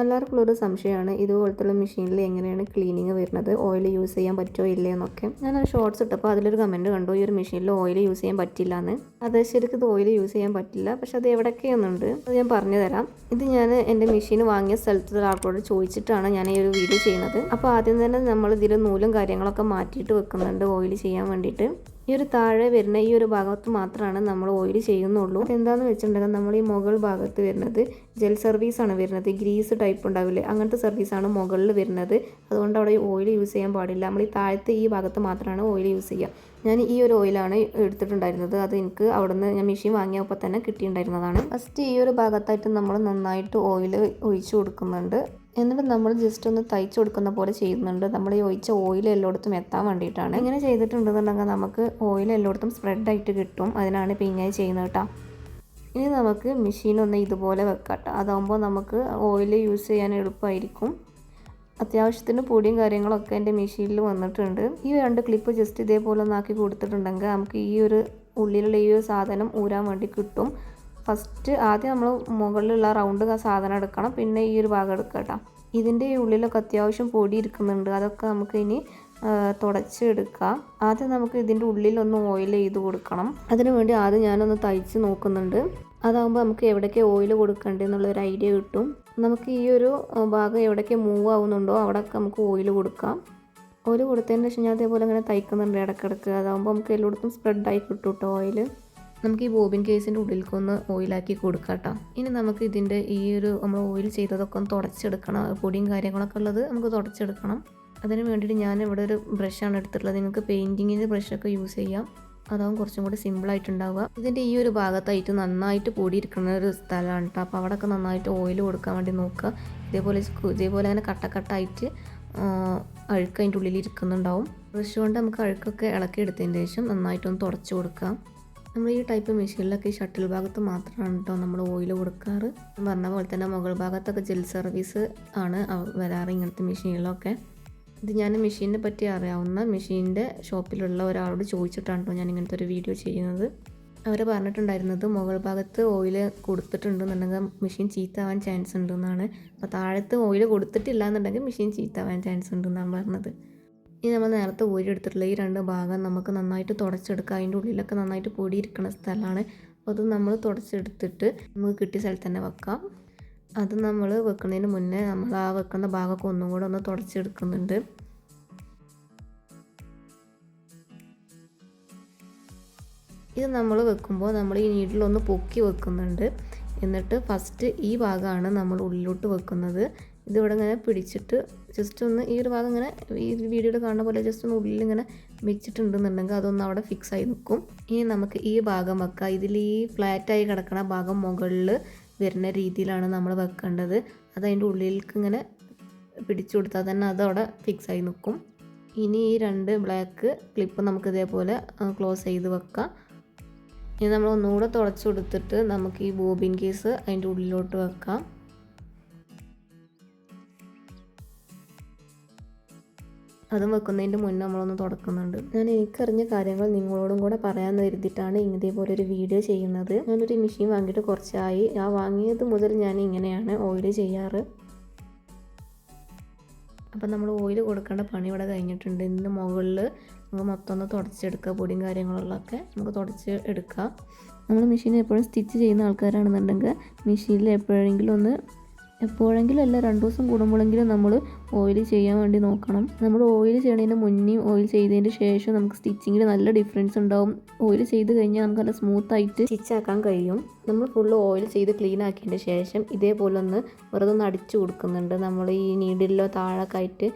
എല്ലാവർക്കും ഒരു സംശയമാണ് ഇതുപോലത്തുള്ള മെഷീനിൽ എങ്ങനെയാണ് ക്ലീനിങ് വരുന്നത്, ഓയിൽ യൂസ് ചെയ്യാൻ പറ്റുമോ ഇല്ലേ എന്നൊക്കെ. ഞാനൊരു ഷോർട്സ് ഇട്ടപ്പോൾ അതിലൊരു കമൻറ്റ് കണ്ടു, ഈ ഒരു മെഷീനിൽ ഓയിൽ യൂസ് ചെയ്യാൻ പറ്റില്ല എന്ന്. അത് ശരിക്കും ഇത് ഓയിൽ യൂസ് ചെയ്യാൻ പറ്റില്ല, പക്ഷെ അത് എവിടെയൊക്കെയൊന്നുണ്ട്, അത് ഞാൻ പറഞ്ഞു തരാം. ഇത് ഞാൻ എൻ്റെ മെഷീൻ വാങ്ങിയ സ്ഥലത്തുള്ള ആൾക്കാരോട് ചോദിച്ചിട്ടാണ് ഞാൻ ഈ ഒരു വീഡിയോ ചെയ്യുന്നത്. അപ്പോൾ ആദ്യം തന്നെ നമ്മൾ ഇതിൽ നൂലും കാര്യങ്ങളൊക്കെ മാറ്റിയിട്ട് വെക്കുന്നുണ്ട് ഓയിൽ ചെയ്യാൻ വേണ്ടിയിട്ട്. ഈ ഒരു താഴെ വരുന്ന ഈ ഒരു ഭാഗത്ത് മാത്രമാണ് നമ്മൾ ഓയിൽ ചെയ്യുന്നുള്ളൂ. എന്താണെന്ന് വെച്ചിട്ടുണ്ടെങ്കിൽ നമ്മൾ ഈ മുകൾ ഭാഗത്ത് വരുന്നത് ജെൽ സർവീസാണ് വരുന്നത്. ഗ്രീസ് ടൈപ്പ് ഉണ്ടാവില്ലേ, അങ്ങനത്തെ സർവീസാണ് മുകളിൽ വരുന്നത്. അതുകൊണ്ട് അവിടെ ഓയിൽ യൂസ് ചെയ്യാൻ പാടില്ല. നമ്മൾ ഈ താഴത്തെ ഈ ഭാഗത്ത് മാത്രമാണ് ഓയിൽ യൂസ് ചെയ്യുക. ഞാൻ ഈ ഒരു ഓയിലാണ് എടുത്തിട്ടുണ്ടായിരുന്നത്. അത് എനിക്ക് അവിടുന്ന് ഞാൻ മെഷീൻ വാങ്ങിയപ്പോൾ തന്നെ കിട്ടിയിട്ടുണ്ടായിരുന്നതാണ്. ഫസ്റ്റ് ഈ ഒരു ഭാഗത്തായിട്ട് നമ്മൾ നന്നായിട്ട് ഓയിൽ ഒഴിച്ചു കൊടുക്കുന്നുണ്ട്. എന്നിട്ട് നമ്മൾ ജസ്റ്റ് ഒന്ന് തയ്ച്ചു കൊടുക്കുന്ന പോലെ ചെയ്യുന്നുണ്ട്. നമ്മൾ ഈ ഒഴിച്ച ഓയിൽ എല്ലായിടത്തും എത്താൻ വേണ്ടിയിട്ടാണ്. ഇങ്ങനെ ചെയ്തിട്ടുണ്ടെന്നുണ്ടെങ്കിൽ നമുക്ക് ഓയിൽ എല്ലായിടത്തും സ്പ്രെഡായിട്ട് കിട്ടും. അതിനാണ് ഇപ്പോൾ ഇങ്ങനെ ചെയ്യുന്നത് കേട്ടോ. ഇനി നമുക്ക് മെഷീൻ ഒന്ന് ഇതുപോലെ വെക്കാം കേട്ടോ. അതാകുമ്പോൾ നമുക്ക് ഓയിൽ യൂസ് ചെയ്യാൻ എളുപ്പമായിരിക്കും. അത്യാവശ്യത്തിന് പൊടിയും കാര്യങ്ങളൊക്കെ എൻ്റെ മെഷീനിൽ വന്നിട്ടുണ്ട്. ഈ 2 ക്ലിപ്പ് ജസ്റ്റ് ഇതേപോലെ ഒന്നാക്കി കൊടുത്തിട്ടുണ്ടെങ്കിൽ നമുക്ക് ഈ ഒരു ഉള്ളിലുള്ള ഈ ഒരു സാധനം ഊരാൻ വേണ്ടി കിട്ടും. ഫസ്റ്റ് ആദ്യം നമ്മൾ മുകളിലുള്ള റൗണ്ട് സാധനം എടുക്കണം, പിന്നെ ഈ ഒരു ഭാഗം എടുക്കുക കേട്ടോ. ഇതിൻ്റെ ഈ ഉള്ളിലൊക്കെ അത്യാവശ്യം പൊടി ഇരിക്കുന്നുണ്ട്, അതൊക്കെ നമുക്ക് ഇനി തുടച്ചെടുക്കാം. ആദ്യം നമുക്ക് ഇതിൻ്റെ ഉള്ളിലൊന്ന് ഓയിൽ ചെയ്ത് കൊടുക്കണം. അതിനു വേണ്ടി ആദ്യം ഞാനൊന്ന് തയ്ച്ച് നോക്കുന്നുണ്ട്. അതാകുമ്പോൾ നമുക്ക് എവിടേക്ക് ഓയിൽ കൊടുക്കേണ്ടതെന്നുള്ളൊരു ഐഡിയ കിട്ടും. നമുക്ക് ഈ ഒരു ഭാഗം എവിടേക്ക് മൂവ് ആവുന്നുണ്ടോ അവിടെയൊക്കെ നമുക്ക് ഓയിൽ കൊടുക്കാം. ഓയിൽ കൊടുത്തതിന് ശേഷം ഞാൻ അതേപോലെ ഇങ്ങനെ തയ്ക്കുന്നുണ്ട് ഇടയ്ക്കിടയ്ക്ക്. അതാകുമ്പോൾ നമുക്ക് എല്ലായിടത്തും സ്പ്രെഡായി കിട്ടും കേട്ടോ ഓയിൽ. നമുക്ക് ഈ ബോബിൻ കേസിൻ്റെ ഉള്ളിലേക്കൊന്ന് ഓയിലാക്കി കൊടുക്കാം കേട്ടോ. ഇനി നമുക്ക് ഇതിൻ്റെ ഈ ഒരു നമ്മൾ ഓയിൽ ചെയ്തതൊക്കെ ഒന്ന് തുടച്ചെടുക്കണം. പൊടിയും കാര്യങ്ങളൊക്കെ ഉള്ളത് നമുക്ക് തുടച്ചെടുക്കണം. അതിന് വേണ്ടിയിട്ട് ഞാൻ ഇവിടെ ഒരു ബ്രഷാണ് എടുത്തിട്ടുള്ളത്. നിങ്ങൾക്ക് പെയിൻറ്റിങ്ങിൻ്റെ ബ്രഷൊക്കെ യൂസ് ചെയ്യാം, അതാവും കുറച്ചും കൂടി സിമ്പിളായിട്ടുണ്ടാവുക. ഇതിൻ്റെ ഈ ഒരു ഭാഗത്തായിട്ട് നന്നായിട്ട് പൊടിയിരിക്കുന്ന ഒരു സ്ഥലമാണ് കേട്ടോ. അപ്പോൾ അവിടെയൊക്കെ നന്നായിട്ട് ഓയിൽ കൊടുക്കാൻ വേണ്ടി നോക്കുക. ഇതേപോലെ അങ്ങനെ കട്ടക്കട്ടായിട്ട് അഴുക്ക് അതിൻ്റെ ഉള്ളിൽ ഇരിക്കുന്നുണ്ടാവും. ബ്രഷ് കൊണ്ട് നമുക്ക് അഴുക്കൊക്കെ ഇളക്കി എടുത്തതിന് ശേഷം നന്നായിട്ടൊന്ന് തുടച്ച് കൊടുക്കാം. നമ്മൾ ഈ ടൈപ്പ് മെഷീനിലൊക്കെ ഈ ഷട്ടിൽ ഭാഗത്ത് മാത്രമാണ് കേട്ടോ നമ്മൾ ഓയിൽ കൊടുക്കാറ്. പറഞ്ഞ പോലെ തന്നെ മുകൾ ഭാഗത്തൊക്കെ ജെൽ സർവീസ് ആണ് വരാറ് ഇങ്ങനത്തെ മെഷീനിലൊക്കെ. ഇത് ഞാൻ മെഷീനെ പറ്റി അറിയാവുന്ന മെഷീൻ്റെ ഷോപ്പിലുള്ള ഒരാളോട് ചോദിച്ചിട്ടാണ് കേട്ടോ ഞാൻ ഇങ്ങനത്തെ ഒരു വീഡിയോ ചെയ്യുന്നത്. അവർ പറഞ്ഞിട്ടുണ്ടായിരുന്നത് മുകൾ ഭാഗത്ത് ഓയിൽ കൊടുത്തിട്ടുണ്ടെന്നുണ്ടെങ്കിൽ മെഷീൻ ചീത്താവാൻ ചാൻസ് ഉണ്ടെന്നാണ്. അപ്പോൾ താഴത്ത് ഓയിൽ കൊടുത്തിട്ടില്ല എന്നുണ്ടെങ്കിൽ മെഷീൻ ചീത്താവാൻ ചാൻസ് ഉണ്ടെന്നാണ് പറഞ്ഞത്. ഇനി നമ്മൾ നേരത്തെ ഊരിയെടുത്തിട്ടുള്ള ഈ 2 ഭാഗം നമുക്ക് നന്നായിട്ട് തുടച്ചെടുക്കുക. അതിൻ്റെ ഉള്ളിലൊക്കെ നന്നായിട്ട് പൊടിയിരിക്കുന്ന സ്ഥലമാണ്. അപ്പോൾ അത് നമ്മൾ തുടച്ചെടുത്തിട്ട് നമുക്ക് കിട്ടിയ സ്ഥലത്ത് തന്നെ വെക്കാം. അത് നമ്മൾ വെക്കുന്നതിന് മുന്നേ നമ്മൾ ആ വെക്കുന്ന ഭാഗമൊക്കെ ഒന്നും കൂടെ ഒന്ന് തുടച്ചെടുക്കുന്നുണ്ട്. ഇത് നമ്മൾ വെക്കുമ്പോൾ നമ്മൾ ഈ നീഡിലൊന്ന് പൊക്കി വെക്കുന്നുണ്ട്. എന്നിട്ട് ഫസ്റ്റ് ഈ ഭാഗമാണ് നമ്മൾ ഉള്ളിലോട്ട് വെക്കുന്നത്. ഇതിവിടെ ഇങ്ങനെ പിടിച്ചിട്ട് ജസ്റ്റ് ഒന്ന് ഈ ഒരു ഭാഗം ഇങ്ങനെ ഈ വീഡിയോയിൽ കാണുന്ന പോലെ ജസ്റ്റ് ഒന്ന് ഉള്ളിലിങ്ങനെ വെച്ചിട്ടുണ്ടെന്നുണ്ടെങ്കിൽ അതൊന്ന് അവിടെ ഫിക്സ് ആയി നിൽക്കും. ഇനി നമുക്ക് ഈ ഭാഗം വെക്കാം. ഇതിൽ ഈ ഫ്ലാറ്റായി കിടക്കുന്ന ഭാഗം മുകളിൽ വരുന്ന രീതിയിലാണ് നമ്മൾ വെക്കേണ്ടത്. അത് അതിൻ്റെ ഉള്ളിലേക്ക് ഇങ്ങനെ പിടിച്ചു കൊടുത്താൽ തന്നെ അതവിടെ ഫിക്സ് ആയി നിൽക്കും. ഇനി ഈ 2 ബ്ലാക്ക് ക്ലിപ്പ് നമുക്ക് ഇതേപോലെ ക്ലോസ് ചെയ്ത് വെക്കാം. ഇനി നമ്മൾ ഒന്നുകൂടെ തുടച്ചു കൊടുത്തിട്ട് നമുക്ക് ഈ ബോബിൻ കേസ് അതിൻ്റെ ഉള്ളിലോട്ട് വെക്കാം. അതും വെക്കുന്നതിൻ്റെ മുന്നേ നമ്മളൊന്ന് തുടക്കുന്നുണ്ട്. ഞാൻ എനിക്കറിഞ്ഞ കാര്യങ്ങൾ നിങ്ങളോടും കൂടെ പറയാമെന്ന് കരുതിയിട്ടാണ് ഇതേപോലെ ഒരു വീഡിയോ ചെയ്യുന്നത്. ഞാനൊരു മെഷീൻ വാങ്ങിയിട്ട് കുറച്ചായി. ഞാൻ വാങ്ങിയത് മുതൽ ഞാൻ ഇങ്ങനെയാണ് ഓയിൽ ചെയ്യാറ്. അപ്പം നമ്മൾ ഓയിൽ കൊടുക്കേണ്ട പണി ഇവിടെ കഴിഞ്ഞിട്ടുണ്ട്. ഇതിന് മുകളിൽ നമുക്ക് മൊത്തം ഒന്ന് തുടച്ചെടുക്കുക. പൊടിയും കാര്യങ്ങളൊക്കെ നമുക്ക് തുടച്ച് എടുക്കാം. നമ്മൾ മെഷീൻ എപ്പോഴും സ്റ്റിച്ച് ചെയ്യുന്ന ആൾക്കാരാണെന്നുണ്ടെങ്കിൽ മെഷീനിൽ എപ്പോഴെങ്കിലും അല്ല 2 ദിവസം കൂടുമ്പോഴെങ്കിലും നമ്മൾ ഓയിൽ ചെയ്യാൻ വേണ്ടി നോക്കണം. നമ്മൾ ഓയിൽ ചെയ്യണതിന് മുന്നേ ഓയിൽ ചെയ്തതിന് ശേഷം നമുക്ക് സ്റ്റിച്ചിങ്ങിൽ നല്ല ഡിഫറൻസ് ഉണ്ടാവും. ഓയിൽ ചെയ്ത് കഴിഞ്ഞാൽ നമുക്ക് നല്ല സ്മൂത്തായിട്ട് സ്റ്റിച്ചാക്കാൻ കഴിയും. നമ്മൾ ഫുള്ള് ഓയിൽ ചെയ്ത് ക്ലീൻ ആക്കിയതിന് ശേഷം ഇതേപോലെ ഒന്ന് വെറുതെ ഒന്ന് അടിച്ചു കൊടുക്കുന്നുണ്ട്. നമ്മൾ ഈ നീഡിലോ താഴൊക്കെ ആയിട്ട്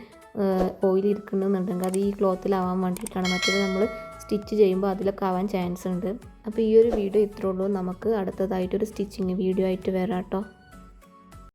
ഓയിൽ ഇരിക്കുന്നുണ്ടെങ്കിൽ അത് ഈ ക്ലോത്തിലാവാൻ വേണ്ടിയിട്ടാണ്. മറ്റേത് നമ്മൾ സ്റ്റിച്ച് ചെയ്യുമ്പോൾ അതിലൊക്കെ ആവാൻ ചാൻസ് ഉണ്ട്. അപ്പോൾ ഈ ഒരു വീഡിയോ ഇത്രേ ഉള്ളൂ. നമുക്ക് അടുത്തതായിട്ടൊരു സ്റ്റിച്ചിങ് വീഡിയോ ആയിട്ട് വരാം കേട്ടോ.